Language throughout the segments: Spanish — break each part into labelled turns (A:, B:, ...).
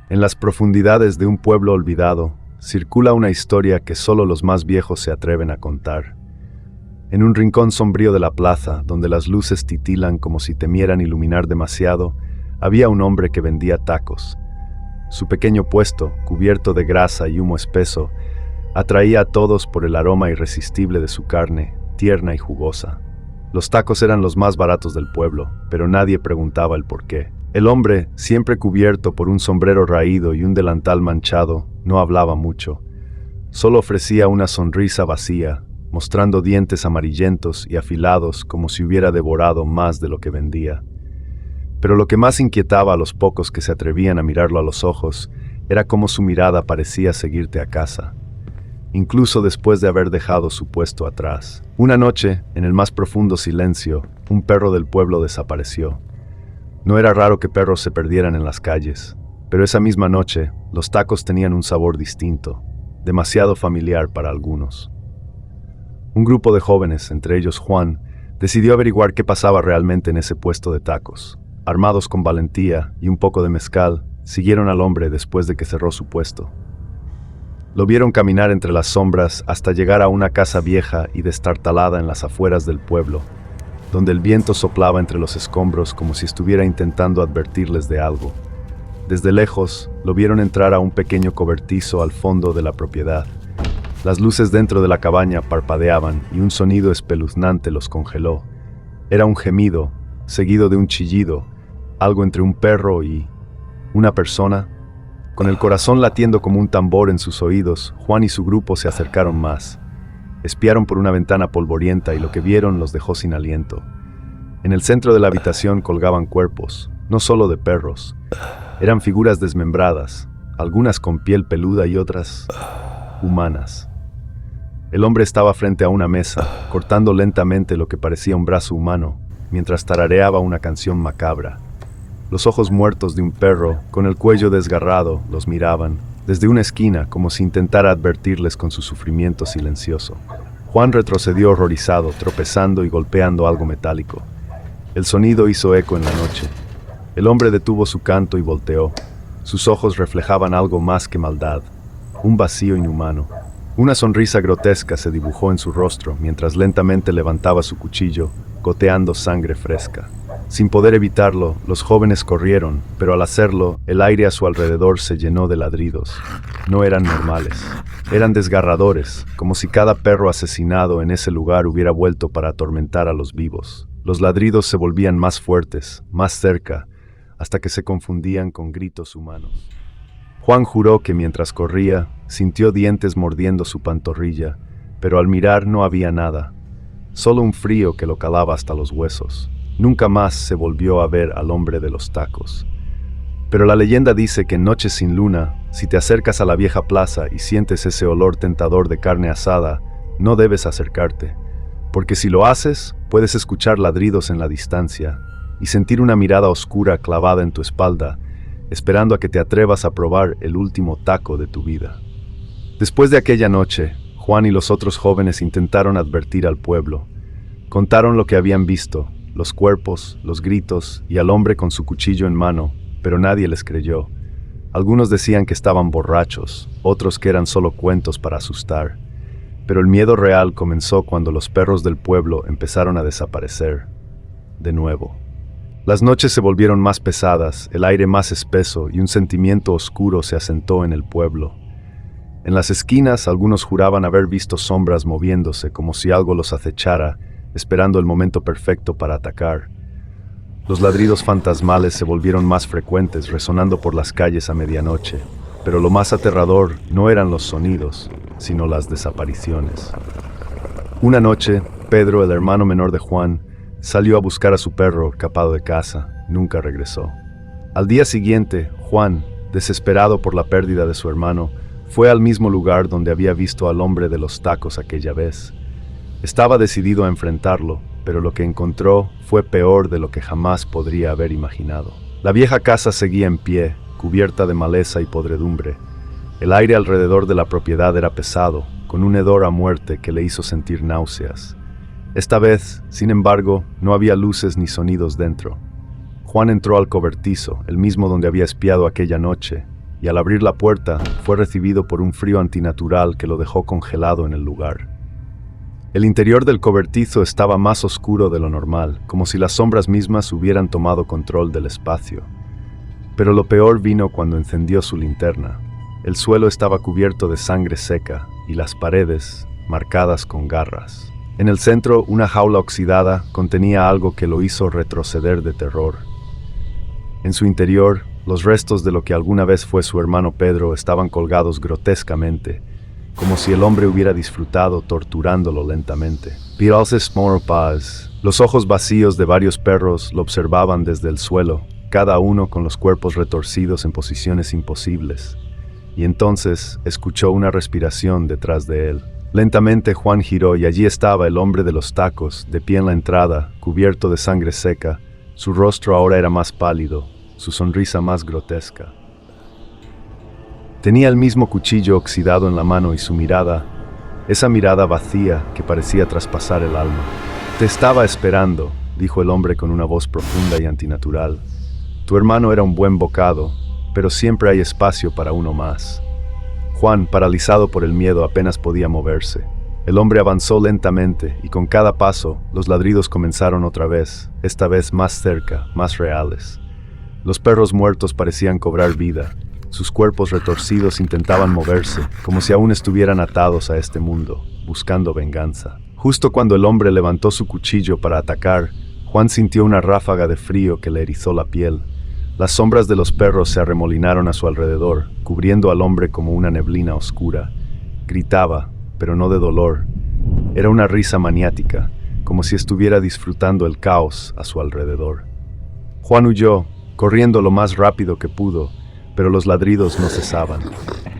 A: En las profundidades de un pueblo olvidado, circula una historia que solo los más viejos se atreven a contar. En un rincón sombrío de la plaza, donde las luces titilan como si temieran iluminar demasiado, había un hombre que vendía tacos. Su pequeño puesto, cubierto de grasa y humo espeso, atraía a todos por el aroma irresistible de su carne, tierna y jugosa. Los tacos eran los más baratos del pueblo, pero nadie preguntaba el por qué. El hombre, siempre cubierto por un sombrero raído y un delantal manchado, no hablaba mucho. Solo ofrecía una sonrisa vacía, mostrando dientes amarillentos y afilados como si hubiera devorado más de lo que vendía. Pero lo que más inquietaba a los pocos que se atrevían a mirarlo a los ojos era cómo su mirada parecía seguirte a casa, incluso después de haber dejado su puesto atrás. Una noche, en el más profundo silencio, un perro del pueblo desapareció. No era raro que perros se perdieran en las calles, pero esa misma noche, los tacos tenían un sabor distinto, demasiado familiar para algunos. Un grupo de jóvenes, entre ellos Juan, decidió averiguar qué pasaba realmente en ese puesto de tacos. Armados con valentía y un poco de mezcal, siguieron al hombre después de que cerró su puesto. Lo vieron caminar entre las sombras hasta llegar a una casa vieja y destartalada en las afueras del pueblo, donde el viento soplaba entre los escombros como si estuviera intentando advertirles de algo. Desde lejos, lo vieron entrar a un pequeño cobertizo al fondo de la propiedad. Las luces dentro de la cabaña parpadeaban y un sonido espeluznante los congeló. Era un gemido, seguido de un chillido, algo entre un perro y una persona. Con el corazón latiendo como un tambor en sus oídos, Juan y su grupo se acercaron más. Espiaron por una ventana polvorienta y lo que vieron los dejó sin aliento. En el centro de la habitación colgaban cuerpos, no solo de perros. Eran figuras desmembradas, algunas con piel peluda y otras humanas. El hombre estaba frente a una mesa, cortando lentamente lo que parecía un brazo humano, mientras tarareaba una canción macabra. Los ojos muertos de un perro, con el cuello desgarrado, los miraban, desde una esquina, como si intentara advertirles con su sufrimiento silencioso. Juan retrocedió horrorizado, tropezando y golpeando algo metálico. El sonido hizo eco en la noche. El hombre detuvo su canto y volteó. Sus ojos reflejaban algo más que maldad, un vacío inhumano. Una sonrisa grotesca se dibujó en su rostro mientras lentamente levantaba su cuchillo, goteando sangre fresca. Sin poder evitarlo, los jóvenes corrieron, pero al hacerlo, el aire a su alrededor se llenó de ladridos. No eran normales. Eran desgarradores, como si cada perro asesinado en ese lugar hubiera vuelto para atormentar a los vivos. Los ladridos se volvían más fuertes, más cerca, hasta que se confundían con gritos humanos. Juan juró que mientras corría, sintió dientes mordiendo su pantorrilla, pero al mirar no había nada, solo un frío que lo calaba hasta los huesos. Nunca más se volvió a ver al hombre de los tacos. Pero la leyenda dice que en noches sin luna, si te acercas a la vieja plaza y sientes ese olor tentador de carne asada, no debes acercarte, porque si lo haces, puedes escuchar ladridos en la distancia y sentir una mirada oscura clavada en tu espalda, esperando a que te atrevas a probar el último taco de tu vida. Después de aquella noche, Juan y los otros jóvenes intentaron advertir al pueblo. Contaron lo que habían visto, los cuerpos, los gritos y al hombre con su cuchillo en mano, pero nadie les creyó. Algunos decían que estaban borrachos, otros que eran solo cuentos para asustar. Pero el miedo real comenzó cuando los perros del pueblo empezaron a desaparecer. De nuevo. Las noches se volvieron más pesadas, el aire más espeso y un sentimiento oscuro se asentó en el pueblo. En las esquinas algunos juraban haber visto sombras moviéndose como si algo los acechara, esperando el momento perfecto para atacar. Los ladridos fantasmales se volvieron más frecuentes, resonando por las calles a medianoche, pero lo más aterrador no eran los sonidos, sino las desapariciones. Una noche, Pedro, el hermano menor de Juan, salió a buscar a su perro escapado de casa. Nunca regresó. Al día siguiente, Juan, desesperado por la pérdida de su hermano, fue al mismo lugar donde había visto al hombre de los tacos aquella vez. Estaba decidido a enfrentarlo, pero lo que encontró fue peor de lo que jamás podría haber imaginado. La vieja casa seguía en pie, cubierta de maleza y podredumbre. El aire alrededor de la propiedad era pesado, con un hedor a muerte que le hizo sentir náuseas. Esta vez, sin embargo, no había luces ni sonidos dentro. Juan entró al cobertizo, el mismo donde había espiado aquella noche, y al abrir la puerta fue recibido por un frío antinatural que lo dejó congelado en el lugar. El interior del cobertizo estaba más oscuro de lo normal, como si las sombras mismas hubieran tomado control del espacio. Pero lo peor vino cuando encendió su linterna. El suelo estaba cubierto de sangre seca y las paredes marcadas con garras. En el centro, una jaula oxidada contenía algo que lo hizo retroceder de terror. En su interior, los restos de lo que alguna vez fue su hermano Pedro estaban colgados grotescamente, como si el hombre hubiera disfrutado torturándolo lentamente. Los ojos vacíos de varios perros lo observaban desde el suelo, cada uno con los cuerpos retorcidos en posiciones imposibles. Y entonces escuchó una respiración detrás de él. Lentamente Juan giró y allí estaba el hombre de los tacos, de pie en la entrada, cubierto de sangre seca. Su rostro ahora era más pálido, su sonrisa más grotesca. Tenía el mismo cuchillo oxidado en la mano y su mirada, esa mirada vacía que parecía traspasar el alma. «Te estaba esperando», dijo el hombre con una voz profunda y antinatural. «Tu hermano era un buen bocado, pero siempre hay espacio para uno más». Juan, paralizado por el miedo, apenas podía moverse. El hombre avanzó lentamente y con cada paso los ladridos comenzaron otra vez, esta vez más cerca, más reales. Los perros muertos parecían cobrar vida. Sus cuerpos retorcidos intentaban moverse, como si aún estuvieran atados a este mundo, buscando venganza. Justo cuando el hombre levantó su cuchillo para atacar, Juan sintió una ráfaga de frío que le erizó la piel. Las sombras de los perros se arremolinaron a su alrededor, cubriendo al hombre como una neblina oscura. Gritaba, pero no de dolor. Era una risa maniática, como si estuviera disfrutando el caos a su alrededor. Juan huyó, corriendo lo más rápido que pudo, pero los ladridos no cesaban.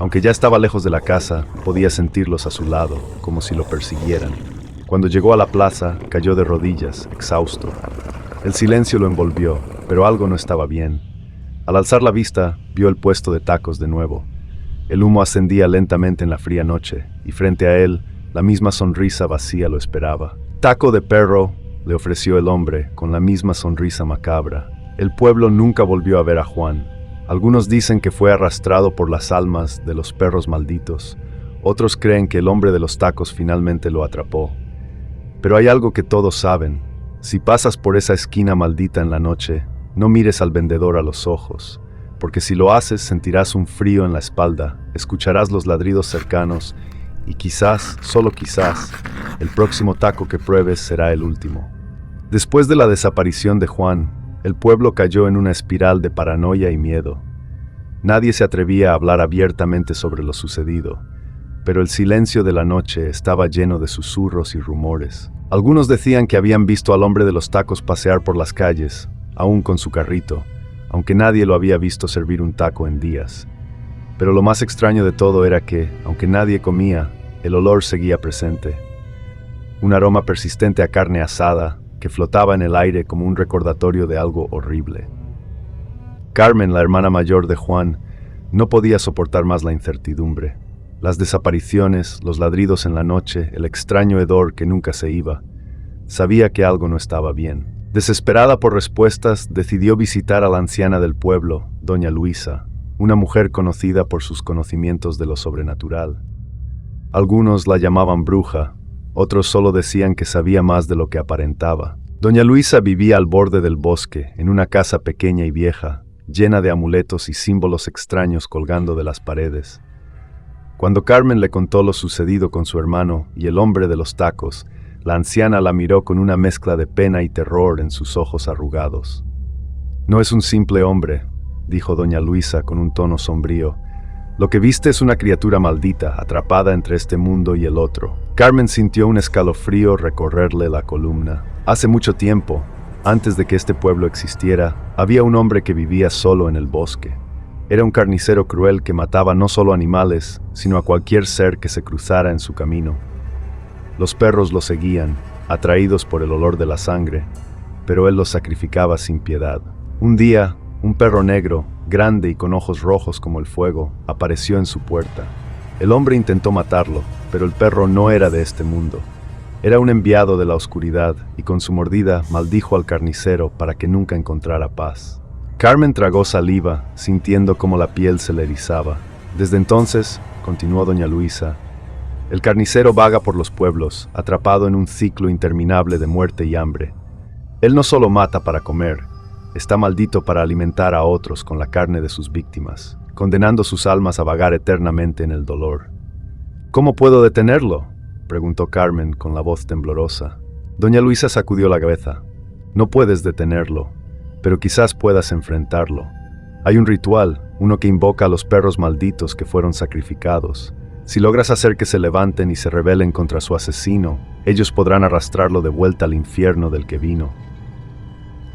A: Aunque ya estaba lejos de la casa, podía sentirlos a su lado, como si lo persiguieran. Cuando llegó a la plaza, cayó de rodillas, exhausto. El silencio lo envolvió, pero algo no estaba bien. Al alzar la vista, vio el puesto de tacos de nuevo. El humo ascendía lentamente en la fría noche, y frente a él, la misma sonrisa vacía lo esperaba. «Taco de perro», le ofreció el hombre, con la misma sonrisa macabra. El pueblo nunca volvió a ver a Juan. Algunos dicen que fue arrastrado por las almas de los perros malditos. Otros creen que el hombre de los tacos finalmente lo atrapó. Pero hay algo que todos saben. Si pasas por esa esquina maldita en la noche, no mires al vendedor a los ojos, porque si lo haces sentirás un frío en la espalda, escucharás los ladridos cercanos y quizás, solo quizás, el próximo taco que pruebes será el último. Después de la desaparición de Juan, el pueblo cayó en una espiral de paranoia y miedo. Nadie se atrevía a hablar abiertamente sobre lo sucedido, pero el silencio de la noche estaba lleno de susurros y rumores. Algunos decían que habían visto al hombre de los tacos pasear por las calles, aún con su carrito, aunque nadie lo había visto servir un taco en días. Pero lo más extraño de todo era que, aunque nadie comía, el olor seguía presente. Un aroma persistente a carne asada, que flotaba en el aire como un recordatorio de algo horrible. Carmen, la hermana mayor de Juan, no podía soportar más la incertidumbre. Las desapariciones, los ladridos en la noche, el extraño hedor que nunca se iba. Sabía que algo no estaba bien. Desesperada por respuestas, decidió visitar a la anciana del pueblo, doña Luisa, una mujer conocida por sus conocimientos de lo sobrenatural. Algunos la llamaban bruja, otros solo decían que sabía más de lo que aparentaba. Doña Luisa vivía al borde del bosque, en una casa pequeña y vieja, llena de amuletos y símbolos extraños colgando de las paredes. Cuando Carmen le contó lo sucedido con su hermano y el hombre de los tacos, la anciana la miró con una mezcla de pena y terror en sus ojos arrugados. «No es un simple hombre», dijo doña Luisa con un tono sombrío. «Lo que viste es una criatura maldita, atrapada entre este mundo y el otro». Carmen sintió un escalofrío recorrerle la columna. Hace mucho tiempo, antes de que este pueblo existiera, había un hombre que vivía solo en el bosque. Era un carnicero cruel que mataba no solo animales, sino a cualquier ser que se cruzara en su camino. Los perros lo seguían, atraídos por el olor de la sangre, pero él los sacrificaba sin piedad. Un día, un perro negro, grande y con ojos rojos como el fuego, apareció en su puerta. El hombre intentó matarlo, pero el perro no era de este mundo. Era un enviado de la oscuridad y con su mordida maldijo al carnicero para que nunca encontrara paz. Carmen tragó saliva, sintiendo cómo la piel se le erizaba. Desde entonces, continuó doña Luisa, el carnicero vaga por los pueblos, atrapado en un ciclo interminable de muerte y hambre. Él no solo mata para comer, está maldito para alimentar a otros con la carne de sus víctimas, condenando sus almas a vagar eternamente en el dolor. ¿Cómo puedo detenerlo?, preguntó Carmen con la voz temblorosa. Doña Luisa sacudió la cabeza. No puedes detenerlo, pero quizás puedas enfrentarlo. Hay un ritual, uno que invoca a los perros malditos que fueron sacrificados. Si logras hacer que se levanten y se rebelen contra su asesino, ellos podrán arrastrarlo de vuelta al infierno del que vino.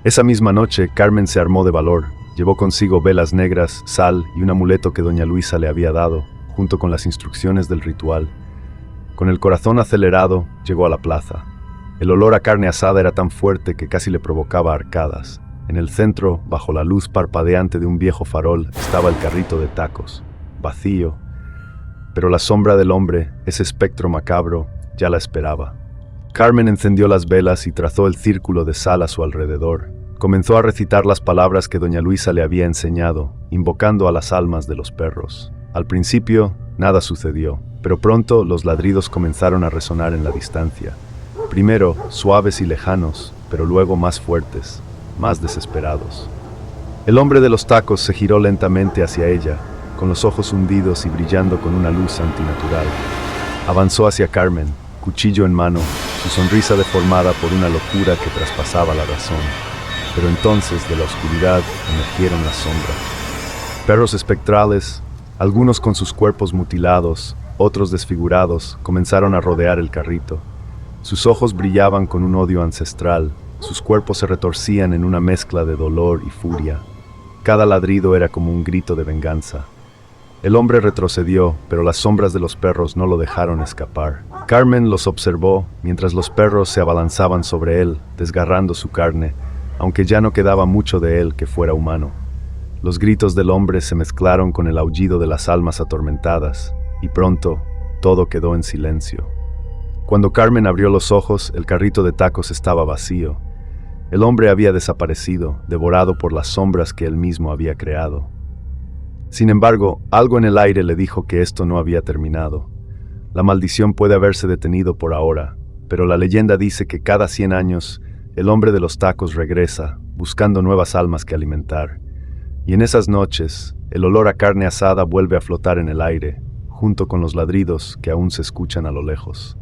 A: Esa misma noche, Carmen se armó de valor. Llevó consigo velas negras, sal y un amuleto que doña Luisa le había dado, junto con las instrucciones del ritual. Con el corazón acelerado, llegó a la plaza. El olor a carne asada era tan fuerte que casi le provocaba arcadas. En el centro, bajo la luz parpadeante de un viejo farol, estaba el carrito de tacos, vacío. Pero la sombra del hombre, ese espectro macabro, ya la esperaba. Carmen encendió las velas y trazó el círculo de sal a su alrededor. Comenzó a recitar las palabras que doña Luisa le había enseñado, invocando a las almas de los perros. Al principio, nada sucedió, pero pronto los ladridos comenzaron a resonar en la distancia. Primero, suaves y lejanos, pero luego más fuertes, más desesperados. El hombre de los tacos se giró lentamente hacia ella, con los ojos hundidos y brillando con una luz antinatural. Avanzó hacia Carmen, cuchillo en mano, su sonrisa deformada por una locura que traspasaba la razón. Pero entonces de la oscuridad emergieron las sombras. Perros espectrales, algunos con sus cuerpos mutilados, otros desfigurados, comenzaron a rodear el carrito. Sus ojos brillaban con un odio ancestral, sus cuerpos se retorcían en una mezcla de dolor y furia. Cada ladrido era como un grito de venganza. El hombre retrocedió, pero las sombras de los perros no lo dejaron escapar. Carmen los observó mientras los perros se abalanzaban sobre él, desgarrando su carne, aunque ya no quedaba mucho de él que fuera humano. Los gritos del hombre se mezclaron con el aullido de las almas atormentadas, y pronto todo quedó en silencio. Cuando Carmen abrió los ojos, el carrito de tacos estaba vacío. El hombre había desaparecido, devorado por las sombras que él mismo había creado. Sin embargo, algo en el aire le dijo que esto no había terminado. La maldición puede haberse detenido por ahora, pero la leyenda dice que cada 100 años, el hombre de los tacos regresa, buscando nuevas almas que alimentar. Y en esas noches, el olor a carne asada vuelve a flotar en el aire, junto con los ladridos que aún se escuchan a lo lejos.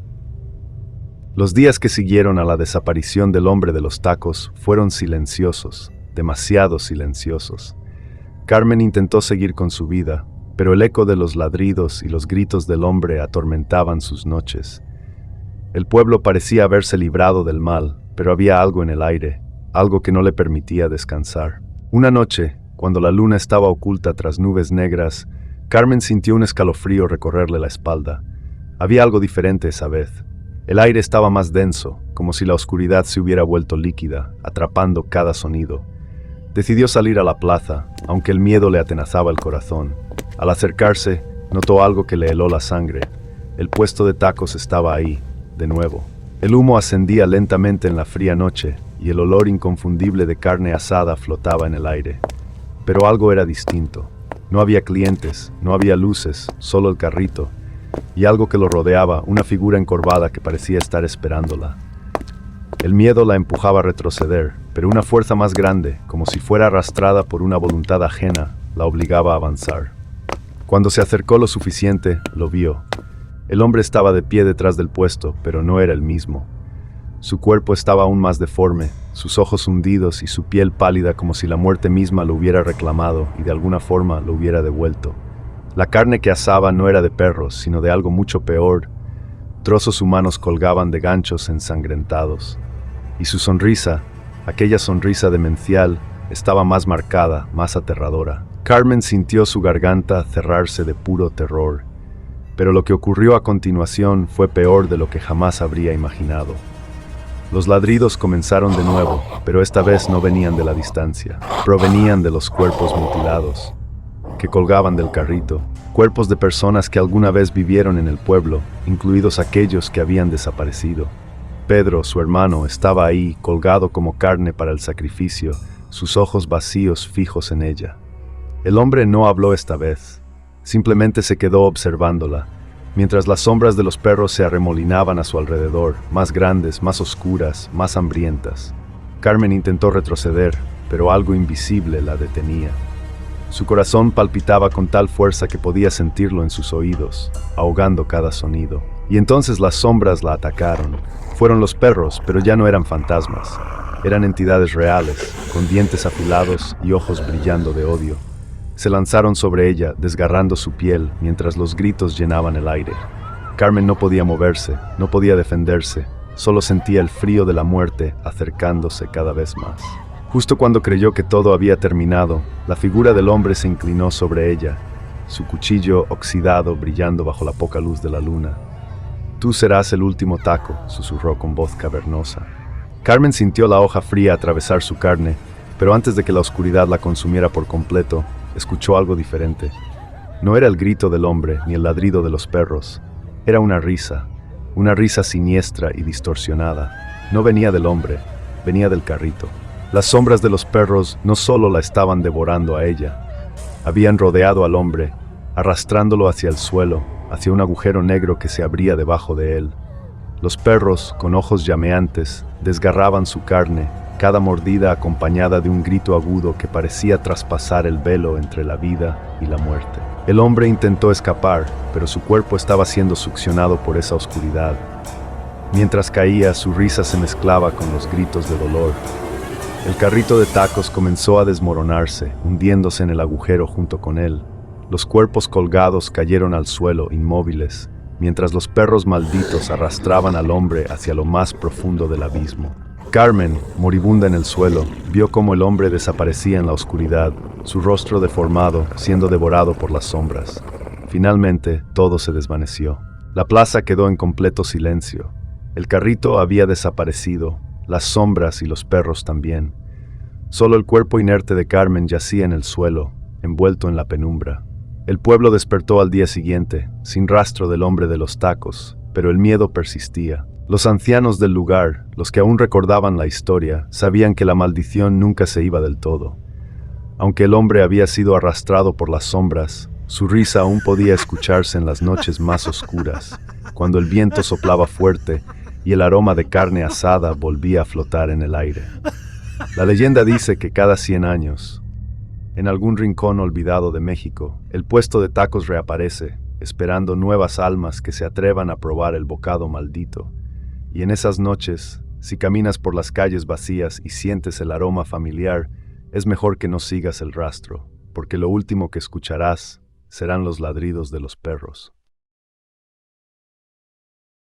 A: Los días que siguieron a la desaparición del hombre de los tacos fueron silenciosos, demasiado silenciosos. Carmen intentó seguir con su vida, pero el eco de los ladridos y los gritos del hombre atormentaban sus noches. El pueblo parecía haberse librado del mal, pero había algo en el aire, algo que no le permitía descansar. Una noche, cuando la luna estaba oculta tras nubes negras, Carmen sintió un escalofrío recorrerle la espalda. Había algo diferente esa vez. El aire estaba más denso, como si la oscuridad se hubiera vuelto líquida, atrapando cada sonido. Decidió salir a la plaza, aunque el miedo le atenazaba el corazón. Al acercarse, notó algo que le heló la sangre. El puesto de tacos estaba ahí, de nuevo. El humo ascendía lentamente en la fría noche, y el olor inconfundible de carne asada flotaba en el aire. Pero algo era distinto. No había clientes, no había luces, solo el carrito. Y algo que lo rodeaba, una figura encorvada que parecía estar esperándola. El miedo la empujaba a retroceder, pero una fuerza más grande, como si fuera arrastrada por una voluntad ajena, la obligaba a avanzar. Cuando se acercó lo suficiente, lo vio. El hombre estaba de pie detrás del puesto, pero no era el mismo. Su cuerpo estaba aún más deforme, sus ojos hundidos y su piel pálida como si la muerte misma lo hubiera reclamado y de alguna forma lo hubiera devuelto. La carne que asaba no era de perros, sino de algo mucho peor. Trozos humanos colgaban de ganchos ensangrentados. Y su sonrisa, aquella sonrisa demencial, estaba más marcada, más aterradora. Carmen sintió su garganta cerrarse de puro terror. Pero lo que ocurrió a continuación fue peor de lo que jamás habría imaginado. Los ladridos comenzaron de nuevo, pero esta vez no venían de la distancia. Provenían de los cuerpos mutilados, que colgaban del carrito, cuerpos de personas que alguna vez vivieron en el pueblo, incluidos aquellos que habían desaparecido. Pedro, su hermano, estaba ahí, colgado como carne para el sacrificio, sus ojos vacíos fijos en ella. El hombre no habló esta vez, simplemente se quedó observándola, mientras las sombras de los perros se arremolinaban a su alrededor, más grandes, más oscuras, más hambrientas. Carmen intentó retroceder, pero algo invisible la detenía. Su corazón palpitaba con tal fuerza que podía sentirlo en sus oídos, ahogando cada sonido. Y entonces las sombras la atacaron. Fueron los perros, pero ya no eran fantasmas. Eran entidades reales, con dientes afilados y ojos brillando de odio. Se lanzaron sobre ella, desgarrando su piel, mientras los gritos llenaban el aire. Carmen no podía moverse, no podía defenderse, solo sentía el frío de la muerte acercándose cada vez más. Justo cuando creyó que todo había terminado, la figura del hombre se inclinó sobre ella, su cuchillo oxidado brillando bajo la poca luz de la luna. «Tú serás el último taco», susurró con voz cavernosa. Carmen sintió la hoja fría atravesar su carne, pero antes de que la oscuridad la consumiera por completo, escuchó algo diferente. No era el grito del hombre ni el ladrido de los perros. Era una risa siniestra y distorsionada. No venía del hombre, venía del carrito. Las sombras de los perros no solo la estaban devorando a ella, habían rodeado al hombre, arrastrándolo hacia el suelo, hacia un agujero negro que se abría debajo de él. Los perros, con ojos llameantes, desgarraban su carne, cada mordida acompañada de un grito agudo que parecía traspasar el velo entre la vida y la muerte. El hombre intentó escapar, pero su cuerpo estaba siendo succionado por esa oscuridad. Mientras caía, su risa se mezclaba con los gritos de dolor. El carrito de tacos comenzó a desmoronarse, hundiéndose en el agujero junto con él. Los cuerpos colgados cayeron al suelo, inmóviles, mientras los perros malditos arrastraban al hombre hacia lo más profundo del abismo. Carmen, moribunda en el suelo, vio cómo el hombre desaparecía en la oscuridad, su rostro deformado, siendo devorado por las sombras. Finalmente, todo se desvaneció. La plaza quedó en completo silencio. El carrito había desaparecido, las sombras y los perros también. Solo el cuerpo inerte de Carmen yacía en el suelo, envuelto en la penumbra. El pueblo despertó al día siguiente, sin rastro del hombre de los tacos, pero el miedo persistía. Los ancianos del lugar, los que aún recordaban la historia, sabían que la maldición nunca se iba del todo. Aunque el hombre había sido arrastrado por las sombras, su risa aún podía escucharse en las noches más oscuras, cuando el viento soplaba fuerte y el aroma de carne asada volvía a flotar en el aire. La leyenda dice que cada 100 años, en algún rincón olvidado de México, el puesto de tacos reaparece, esperando nuevas almas que se atrevan a probar el bocado maldito. Y en esas noches, si caminas por las calles vacías y sientes el aroma familiar, es mejor que no sigas el rastro, porque lo último que escucharás serán los ladridos de los perros.